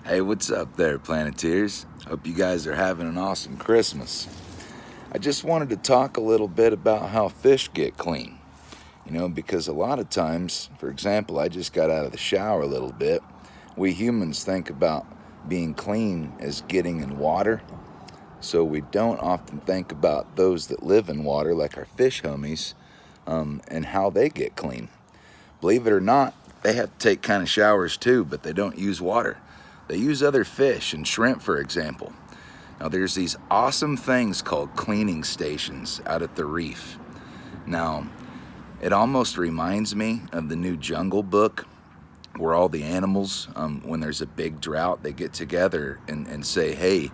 Hey, what's up there, Planeteers? Hope you guys are having an awesome Christmas. I just wanted to talk a little bit about how fish get clean. Because a lot of times, for example, I just got out of the shower a little bit. We humans think about being clean as getting in water, so we don't often think about those that live in water, like our fish homies, and how they get clean. Believe it or not, they have to take kind of showers too, but they don't use water. They use other fish and shrimp, for example. Now, there's these awesome things called cleaning stations out at the reef. Now, it almost reminds me of the new Jungle Book, where all the animals, when there's a big drought, they get together and say, hey,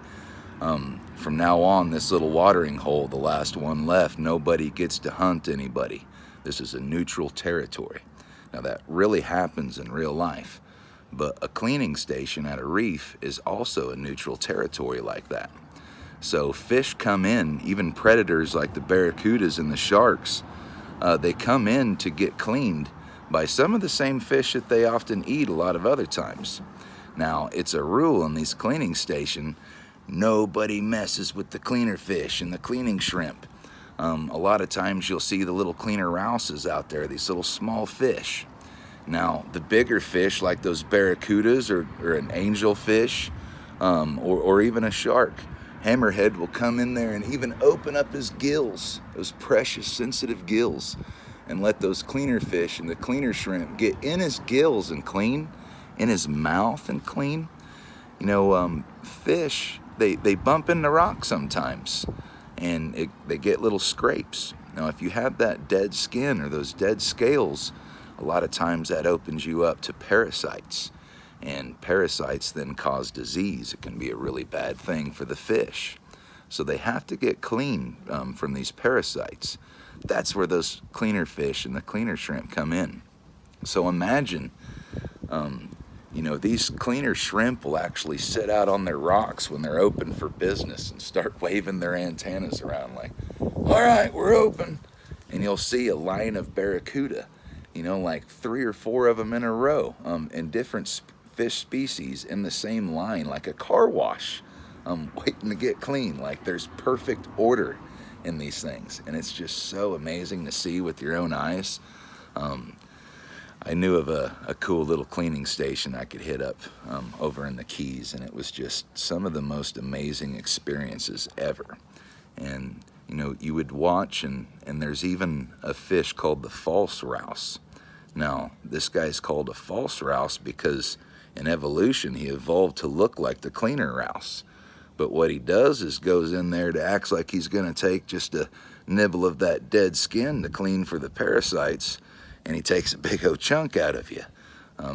from now on, this little watering hole, the last one left, nobody gets to hunt anybody. This is a neutral territory. Now, that really happens in real life. But a cleaning station at a reef is also a neutral territory like that. So fish come in, even predators like the barracudas and the sharks, they come in to get cleaned by some of the same fish that they often eat a lot of other times. Now, it's a rule in these cleaning stations, nobody messes with the cleaner fish and the cleaning shrimp. A lot of times you'll see the little cleaner rouses out there, these little small fish. Now, the bigger fish like those barracudas or an angelfish or even a shark, hammerhead will come in there and even open up his gills, those precious sensitive gills, and let those cleaner fish and the cleaner shrimp get in his gills and clean, in his mouth and clean. Fish, they bump into rocks sometimes and they get little scrapes. Now, if you have that dead skin or those dead scales, a lot of times that opens you up to parasites, and parasites then cause disease. It can be a really bad thing for the fish. So they have to get clean from these parasites. That's where those cleaner fish and the cleaner shrimp come in. So imagine, these cleaner shrimp will actually sit out on their rocks when they're open for business and start waving their antennas around like, all right, we're open. And you'll see a line of barracuda, like 3 or 4 of them in a row, in different fish species in the same line, like a car wash, waiting to get clean. Like there's perfect order in these things, and it's just so amazing to see with your own eyes. I knew of a cool little cleaning station I could hit up over in the Keys, and it was just some of the most amazing experiences ever. And you would watch, and there's even a fish called the false rouse. Now, this guy's called a false rouse because in evolution he evolved to look like the cleaner rouse. But what he does is goes in there to act like he's going to take just a nibble of that dead skin to clean for the parasites, and he takes a big old chunk out of you.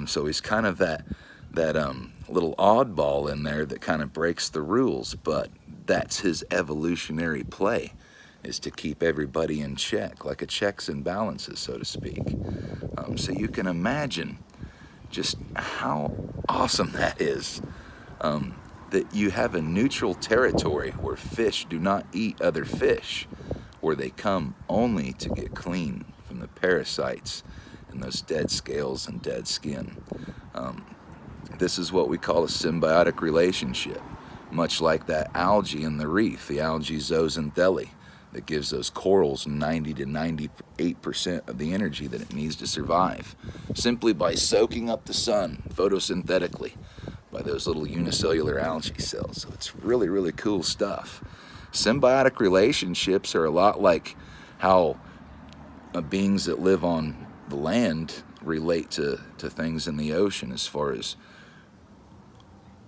So he's kind of that little oddball in there that kind of breaks the rules, but that's his evolutionary play, is to keep everybody in check, like a checks and balances, so to speak. So you can imagine just how awesome that is, that you have a neutral territory where fish do not eat other fish, where they come only to get clean from the parasites and those dead scales and dead skin. This is what we call a symbiotic relationship, much like that algae in the reef, the algae zooxanthellae, that gives those corals 90 to 98% of the energy that it needs to survive, simply by soaking up the sun photosynthetically by those little unicellular algae cells. So it's really, really cool stuff. Symbiotic relationships are a lot like how beings that live on the land relate to things in the ocean. As far as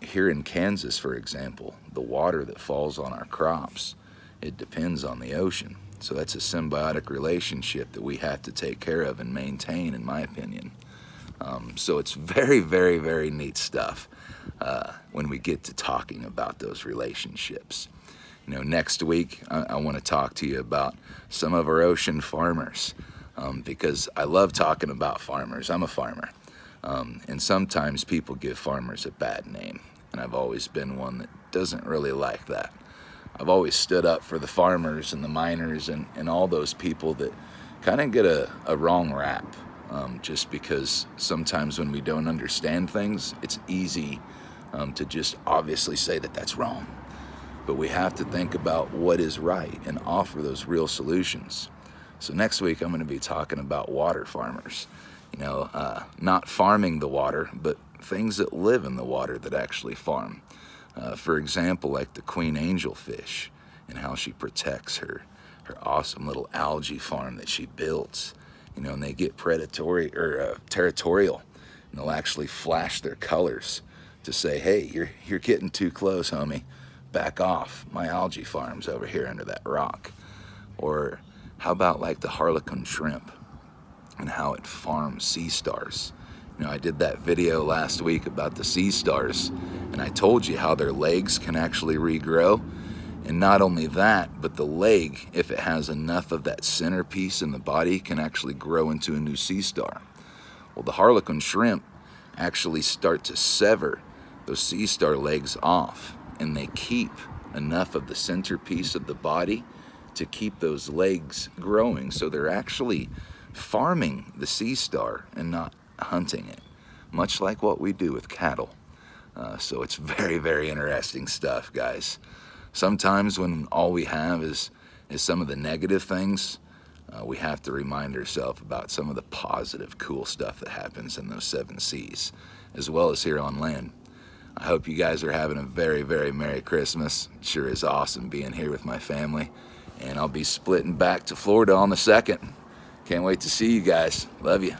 here in Kansas, for example, the water that falls on our crops, it depends on the ocean. So that's a symbiotic relationship that we have to take care of and maintain, in my opinion. So it's very, very, very neat stuff when we get to talking about those relationships. Next week, I want to talk to you about some of our ocean farmers, because I love talking about farmers. I'm a farmer. And sometimes people give farmers a bad name, and I've always been one that doesn't really like that. I've always stood up for the farmers and the miners and all those people that kind of get a wrong rap, just because sometimes when we don't understand things, it's easy to just obviously say that that's wrong. But we have to think about what is right and offer those real solutions. So next week I'm going to be talking about water farmers. Not farming the water, but things that live in the water that actually farm. For example, like the queen angelfish and how she protects her awesome little algae farm that she builds. And they get predatory or territorial, and they'll actually flash their colors to say, hey, you're getting too close, homie. Back off. My algae farm's over here under that rock. Or how about like the harlequin shrimp and how it farms sea stars? I did that video last week about the sea stars, and I told you how their legs can actually regrow. And not only that, but the leg, if it has enough of that centerpiece in the body, can actually grow into a new sea star. Well, the harlequin shrimp actually start to sever those sea star legs off, and they keep enough of the centerpiece of the body to keep those legs growing. So they're actually farming the sea star and not hunting it, much like what we do with cattle. So it's very, very interesting stuff, guys. Sometimes when all we have is some of the negative things, we have to remind ourselves about some of the positive, cool stuff that happens in those 7 seas, as well as here on land. I hope you guys are having a very, very Merry Christmas. It sure is awesome being here with my family. And I'll be splitting back to Florida on the 2nd. Can't wait to see you guys. Love you.